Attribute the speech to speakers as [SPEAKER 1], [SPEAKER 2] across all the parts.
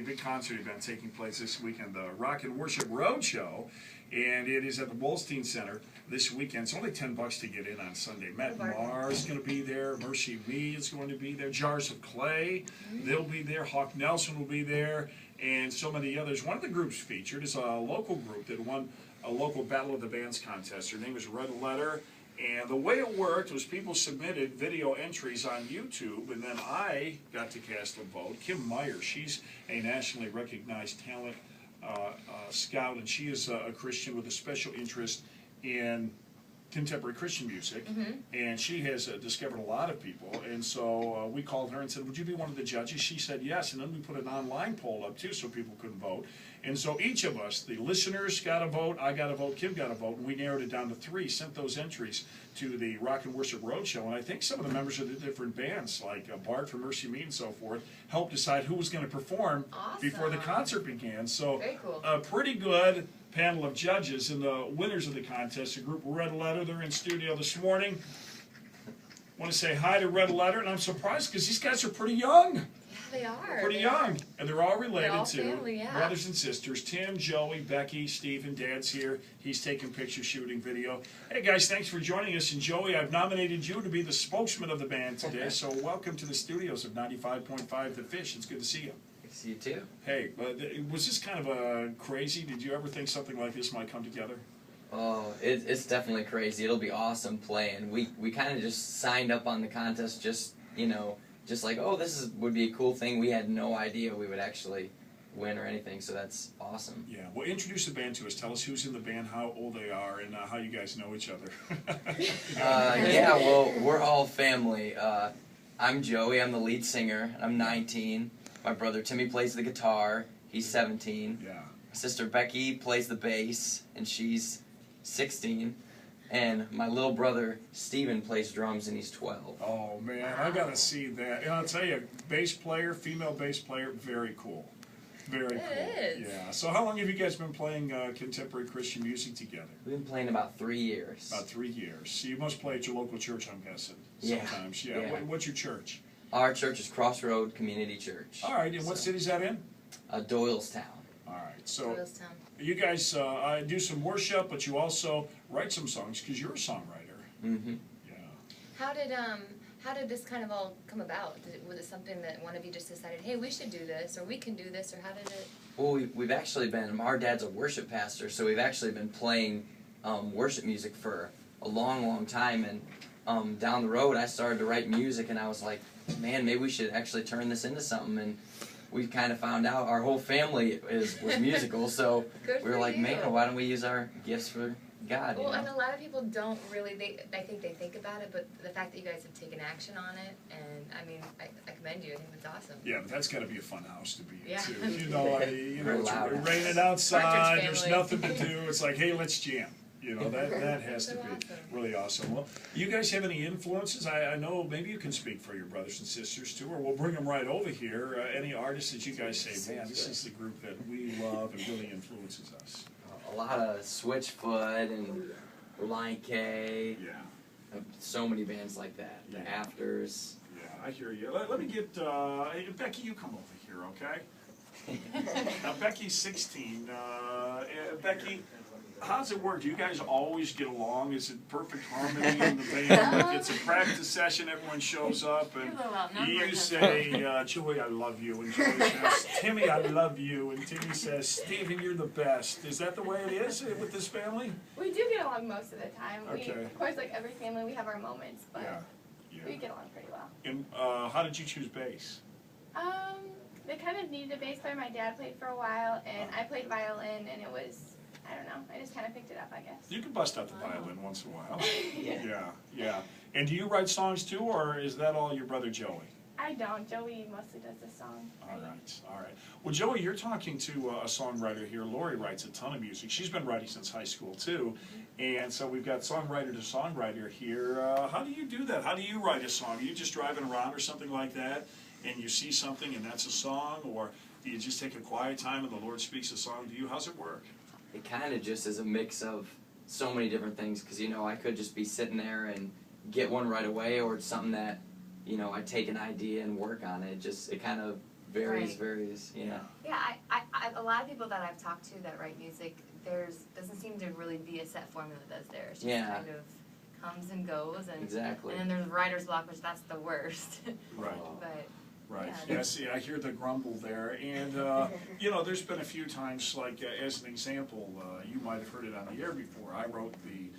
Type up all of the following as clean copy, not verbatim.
[SPEAKER 1] big concert event taking place this weekend, the Rock and Worship Roadshow, and it is at the Wolstein Center this weekend. It's only $10 to get in on Sunday. Matt Marr is going to be there. Mercy Me is going to be there. Jars of Clay, they'll be there. Hawk Nelson will be there, and so many others. One of the groups featured is a local group that won a local Battle of the Bands contest. Her name is Red Letter. And the way it worked was people submitted video entries on YouTube, and then I got to cast a vote. Kim Meyer, she's a nationally recognized talent scout, and she is a Christian with a special interest in contemporary Christian music, and she has discovered a lot of people, and so we called her and said, would you be one of the judges? She said yes, and then we put an online poll up too so people could vote, and so each of us, the listeners got a vote, I got a vote, Kim got a vote, and we narrowed it down to 3, sent those entries to the Rock and Worship Roadshow, and I think some of the members of the different bands, like Bart from Mercy Me and so forth, helped decide who was going to perform before the concert began, so
[SPEAKER 2] very cool.
[SPEAKER 1] A pretty good panel of judges, and the winners of the contest, the group Red Letter. They're in studio this morning. Want to say hi to Red Letter, and I'm surprised because these guys are pretty young.
[SPEAKER 2] Yeah, they are.
[SPEAKER 1] Pretty young, and they're all related
[SPEAKER 2] all
[SPEAKER 1] to
[SPEAKER 2] family, yeah.
[SPEAKER 1] brothers and sisters. Tim, Joey, Becky, Stephen, Dad's here. He's taking picture, shooting video. Hey guys, thanks for joining us. And Joey, I've nominated you to be the spokesman of the band today. So welcome to the studios of 95.5 The Fish. It's good to see you.
[SPEAKER 3] See you too.
[SPEAKER 1] Hey, was this kind of crazy? Did you ever think something like this might come together?
[SPEAKER 3] Oh, it's definitely crazy. It'll be awesome playing. We kind of just signed up on the contest just like, oh, would be a cool thing. We had no idea we would actually win or anything, so that's awesome.
[SPEAKER 1] Yeah, well, introduce the band to us. Tell us who's in the band, how old they are, and how you guys know each other.
[SPEAKER 3] Yeah, well, we're all family. I'm Joey. I'm the lead singer. I'm 19. My brother Timmy plays the guitar. He's 17.
[SPEAKER 1] Yeah.
[SPEAKER 3] My sister Becky plays the bass, and she's 16. And my little brother Steven plays drums, and he's 12.
[SPEAKER 1] Oh, man, I got to see that. And I'll tell you, bass player, female bass player, very cool. Very cool.
[SPEAKER 2] It is.
[SPEAKER 1] Yeah. So how long have you guys been playing contemporary Christian music together?
[SPEAKER 3] We've been playing about 3 years.
[SPEAKER 1] About 3 years. So you must play at your local church, I'm guessing, sometimes.
[SPEAKER 3] Yeah. Yeah.
[SPEAKER 1] What's your church?
[SPEAKER 3] Our church is Crossroad Community Church.
[SPEAKER 1] All right, and what city's that in?
[SPEAKER 3] Doylestown.
[SPEAKER 1] All right, so
[SPEAKER 2] Doylestown.
[SPEAKER 1] you guys do some worship, but you also write some songs because you're a songwriter.
[SPEAKER 3] Mm-hmm.
[SPEAKER 1] Yeah.
[SPEAKER 2] How did this kind of all come about? Was it something that one of you just decided, hey, we should do this, or we can do this, or how did it?
[SPEAKER 3] Well, we've actually been, our dad's a worship pastor, so we've actually been playing worship music for a long, long time, and down the road I started to write music, and I was like, man, maybe we should actually turn this into something, and we kind of found out our whole family was musical, so we were like, man, why don't we use our gifts for God?
[SPEAKER 2] Well, and a lot of people don't really, I think they think about it, but the fact that you guys have taken action on it, and I mean, I commend you. I think that's awesome.
[SPEAKER 1] Yeah, but that's got to be a fun house to be in,
[SPEAKER 2] Yeah.
[SPEAKER 1] too. It's
[SPEAKER 3] loud.
[SPEAKER 1] raining outside,
[SPEAKER 2] Partridge
[SPEAKER 1] there's
[SPEAKER 2] Family.
[SPEAKER 1] nothing to do. It's like, hey, let's jam. That has to be really awesome. Well, you guys have any influences? I know maybe you can speak for your brothers and sisters, too, or we'll bring them right over here. Any artists that you guys say, man, this is the group that we love and really influences us?
[SPEAKER 3] A lot of Switchfoot and Reliant K.
[SPEAKER 1] Yeah.
[SPEAKER 3] So many bands like that. The
[SPEAKER 1] Yeah.
[SPEAKER 3] Afters.
[SPEAKER 1] Yeah, I hear you. Let me get, Becky, you come over here, okay? Now, Becky's 16. Becky, how does it work? Do you guys always get along? Is it perfect harmony in the band? Like it's a practice session, everyone shows up, and you say, Joey, I love you, and Joey says, Timmy, I love you, and Timmy says, Stephen, you're the best. Is that the way it is with this family?
[SPEAKER 4] We do get along most of the time.
[SPEAKER 1] Okay.
[SPEAKER 4] We, of course, like every family, we have our moments, but
[SPEAKER 1] Yeah.
[SPEAKER 4] we get along pretty well.
[SPEAKER 1] And how did you choose bass?
[SPEAKER 4] They kind of needed a bass player. My dad played for a while, and I played violin, and it was, I don't know, I just kind of picked it up, I guess.
[SPEAKER 1] You can bust out the violin once in a while.
[SPEAKER 4] Yeah.
[SPEAKER 1] Yeah. And do you write songs too, or is that all your brother Joey?
[SPEAKER 4] I don't. Joey mostly does the song.
[SPEAKER 1] All right. Well, Joey, you're talking to a songwriter here. Lori writes a ton of music. She's been writing since high school, too. And so we've got songwriter to songwriter here. How do you do that? How do you write a song? Are you just driving around or something like that, and you see something and that's a song? Or do you just take a quiet time and the Lord speaks a song to you? How's it work?
[SPEAKER 3] It kind of just is a mix of so many different things, because, I could just be sitting there and get one right away, or it's something that, I take an idea and work on it. It kind of varies,
[SPEAKER 2] Right.
[SPEAKER 3] yeah.
[SPEAKER 2] Yeah, a lot of people that I've talked to that write music, doesn't seem to really be a set formula that's there. It's just
[SPEAKER 3] Yeah.
[SPEAKER 2] kind of comes and goes, and
[SPEAKER 3] Exactly.
[SPEAKER 2] and then there's writer's block, which that's the worst.
[SPEAKER 1] Right.
[SPEAKER 2] But
[SPEAKER 1] Right,
[SPEAKER 2] Yeah.
[SPEAKER 1] yes, yeah, I hear the grumble there, and, you know, there's been a few times, like, as an example, you might have heard it on the air before, I wrote the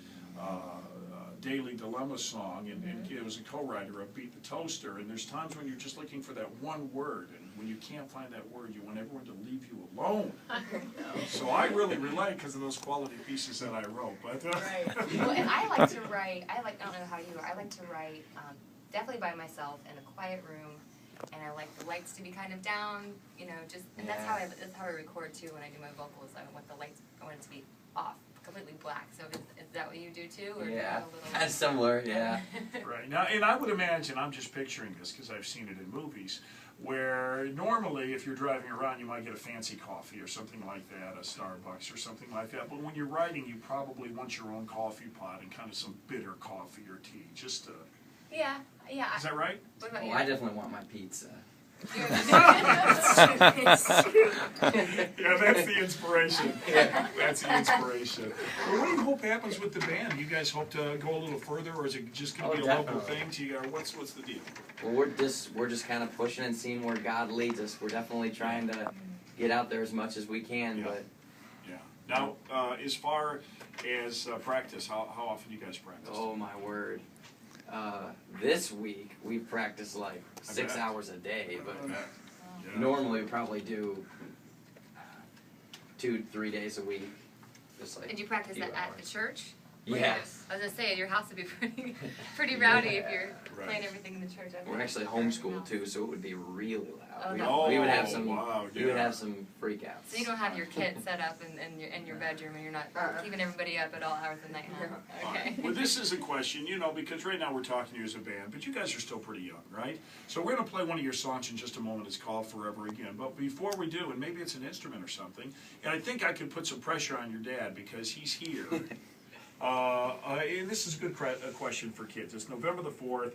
[SPEAKER 1] Daily Dilemma song, and it was a co-writer of Beat the Toaster, and there's times when you're just looking for that one word, and when you can't find that word, you want everyone to leave you alone. So I really relate because of those quality pieces that I wrote, but.
[SPEAKER 2] Right. Well, and I like to write. I don't know how you are. I like to write definitely by myself in a quiet room, and I like the lights to be kind of down. You know, and that's how I record too when I do my vocals. I want the lights. I want it to be off, completely black. So is that what you do too, or do you
[SPEAKER 3] Yeah,
[SPEAKER 2] have a little?
[SPEAKER 3] kind of similar, yeah.
[SPEAKER 1] Right, now, and I would imagine, I'm just picturing this because I've seen it in movies, where normally if you're driving around you might get a fancy coffee or something like that, a Starbucks or something like that, but when you're writing you probably want your own coffee pot and kind of some bitter coffee or tea, just to,
[SPEAKER 2] Yeah.
[SPEAKER 1] is that right?
[SPEAKER 2] What about
[SPEAKER 3] Oh,
[SPEAKER 2] you?
[SPEAKER 3] I definitely want my pizza.
[SPEAKER 1] Yeah, that's the inspiration. That's the inspiration. Well, what do you hope happens with the band? You guys hope to go a little further, or is it just going to be a local
[SPEAKER 3] definitely.
[SPEAKER 1] thing to you? Or what's the deal?
[SPEAKER 3] Well, we're just kind of pushing and seeing where God leads us. We're definitely trying to get out there as much as we can,
[SPEAKER 1] Yeah.
[SPEAKER 3] but
[SPEAKER 1] Yeah. Now, as far as practice, how often do you guys practice?
[SPEAKER 3] oh my word. This week we've practiced like 6
[SPEAKER 1] bet.
[SPEAKER 3] hours a day, but
[SPEAKER 1] Yeah.
[SPEAKER 3] normally we probably do 2-3 days a week. Just like
[SPEAKER 2] Did you practice
[SPEAKER 3] few
[SPEAKER 2] that at
[SPEAKER 3] hours.
[SPEAKER 2] the church?
[SPEAKER 3] Yes.
[SPEAKER 2] I was gonna say your house would be pretty rowdy if you're
[SPEAKER 1] Right.
[SPEAKER 2] playing everything in the church.
[SPEAKER 3] We're actually homeschooled too, so it would be really
[SPEAKER 2] Oh,
[SPEAKER 3] loud.
[SPEAKER 2] no.
[SPEAKER 3] We would have some.
[SPEAKER 1] Wow,
[SPEAKER 3] We would
[SPEAKER 1] yeah.
[SPEAKER 3] have some freakouts.
[SPEAKER 2] So you don't have your kit set up in your bedroom, and you're not keeping everybody up at all hours of the night, huh? Okay.
[SPEAKER 1] Well, this is a question, you know, because right now we're talking to you as a band, but you guys are still pretty young, right? So we're going to play one of your songs in just a moment. It's called Forever Again. But before we do, and maybe it's an instrument or something, and I think I could put some pressure on your dad because he's here. And this is a good question for kids. It's November the 4th.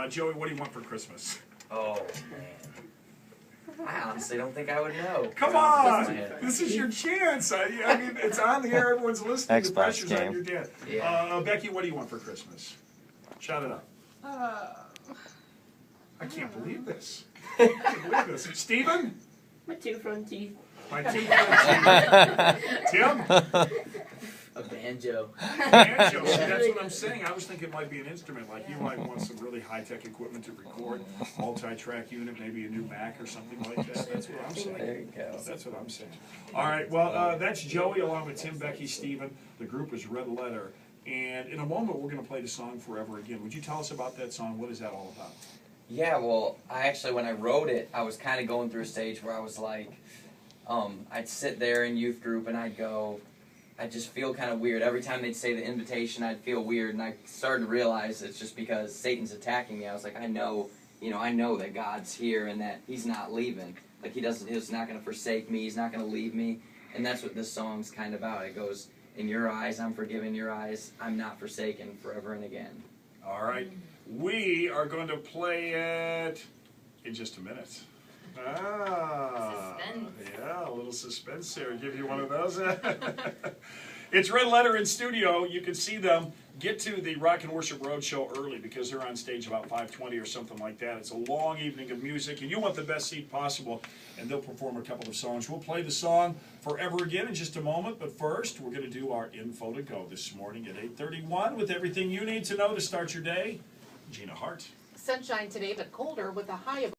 [SPEAKER 1] Joey, what do you want for Christmas?
[SPEAKER 3] Oh man. I honestly don't think I would know.
[SPEAKER 1] Come
[SPEAKER 3] Off the top of
[SPEAKER 1] on!
[SPEAKER 3] my head.
[SPEAKER 1] This is your chance. I mean, it's on the air. Everyone's listening. The
[SPEAKER 5] Xbox
[SPEAKER 1] pressure's on
[SPEAKER 5] game.
[SPEAKER 1] your dad.
[SPEAKER 3] Yeah.
[SPEAKER 1] Becky, what do you want for Christmas? Shout it out. I can't believe this. I can't believe this. Stephen?
[SPEAKER 6] My two front teeth.
[SPEAKER 1] My teeth. Tim?
[SPEAKER 6] A banjo.
[SPEAKER 1] Banjo. See, that's what I'm saying. I was thinking it might be an instrument. Like you might want some really high-tech equipment to record, multi-track unit, maybe a new Mac or something like that. That's what I'm saying.
[SPEAKER 3] There you go.
[SPEAKER 1] That's what I'm saying. All right, well, that's Joey along with Tim, Becky, Stephen. The group is Red Letter. And in a moment, we're going to play the song Forever Again. Would you tell us about that song? What is that all about?
[SPEAKER 3] Yeah, well, I actually, when I wrote it, I was kind of going through a stage where I was like, I'd sit there in youth group and I'd just feel kind of weird. Every time they'd say the invitation, I'd feel weird, and I started to realize it's just because Satan's attacking me. I was like, I know that God's here and that He's not leaving. Like He's not going to forsake me. He's not going to leave me. And that's what this song's kind of about. It goes, in your eyes, I'm forgiven. In your eyes, I'm not forsaken forever and again.
[SPEAKER 1] All right. We are going to play it in just a minute.
[SPEAKER 2] Suspense.
[SPEAKER 1] Yeah, a little suspense there. Give you one of those. It's Red Letter in studio. You can see them. Get to the Rock and Worship Roadshow early because they're on stage about 5:20 or something like that. It's a long evening of music, and you want the best seat possible, and they'll perform a couple of songs. We'll play the song Forever Again in just a moment, but first, we're going to do our info to go this morning at 8:31 with everything you need to know to start your day. Gina Hart.
[SPEAKER 7] Sunshine today, but colder with a high of